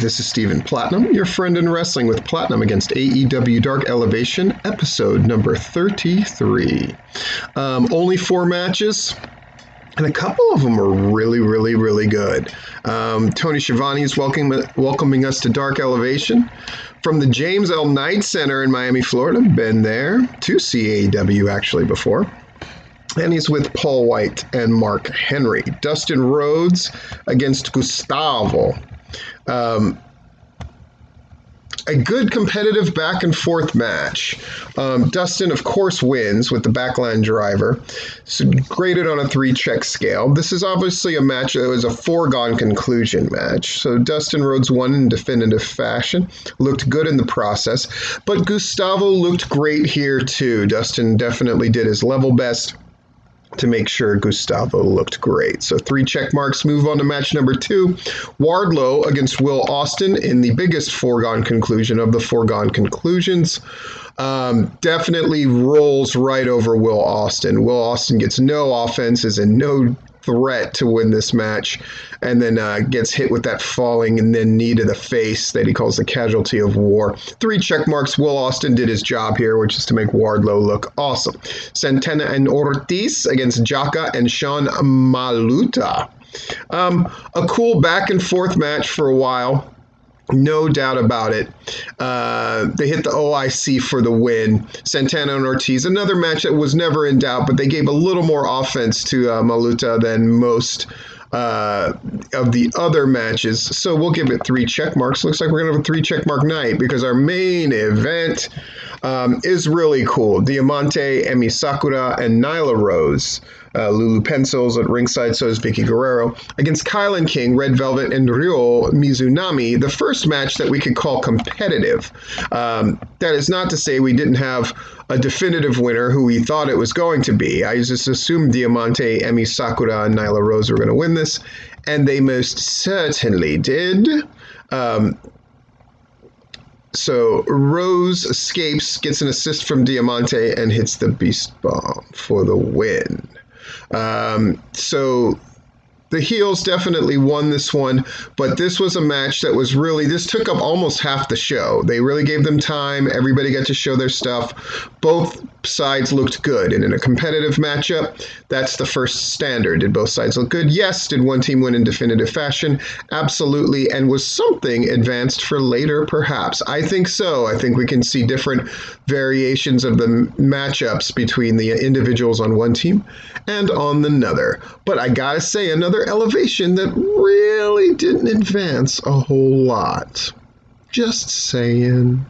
this is Stephen Platinum, your friend in wrestling with Platinum against AEW Dark Elevation, episode number 33. Only 4 matches, and a couple of them are really good. Tony Schiavone is welcoming us to Dark Elevation from the James L. Knight Center in Miami, Florida. Been there to see AEW actually before. And he's with Paul White and Mark Henry. Dustin Rhodes against Gustavo. A good competitive back and forth match. Dustin, of course, wins with the backline driver. So graded on a 3-check scale. This is obviously a match that was a foregone conclusion match. So Dustin Rhodes won in definitive fashion. Looked good in the process. But Gustavo looked great here, too. Dustin definitely did his level best to make sure Gustavo looked great. So 3 check marks. Move on to match number 2. Wardlow against Will Austin in the biggest foregone conclusion of the foregone conclusions. Definitely rolls right over Will Austin. Will Austin gets no offenses and no threat to win this match, and then gets hit with that falling and then knee to the face that he calls the casualty of war. 3 check marks. Will Austin did his job here, which is to make Wardlow look awesome. Santana and Ortiz against Jaka and Sean Maluta. A cool back and forth match for a while. No doubt about it. They hit the OIC for the win. Santana and Ortiz, another match that was never in doubt, but they gave a little more offense to Maluta than most of the other matches. So we'll give it 3 check marks. Looks like we're going to have a 3 check mark night because our main event is really cool. Diamante, Emi Sakura, and Nyla Rose. Lulu Pencils at ringside, so is Vicky Guerrero, against Kylan King, Red Velvet, and Ryo Mizunami, the first match that we could call competitive. That is not to say we didn't have a definitive winner who we thought it was going to be. I just assumed Diamante, Emi Sakura, and Nyla Rose were going to win this, and they most certainly did. So Rose escapes, gets an assist from Diamante, and hits the Beast Bomb for the win. So the heels definitely won this one, but this was a match that was really, this took up almost half the show. They really gave them time. Everybody got to show their stuff. Both sides looked good. And in a competitive matchup, that's the first standard. Did both sides look good? Yes. Did one team win in definitive fashion? Absolutely. And was something advanced for later, perhaps? I think so. I think we can see different variations of the matchups between the individuals on one team and on another. But I gotta say, another elevation that really didn't advance a whole lot. Just saying.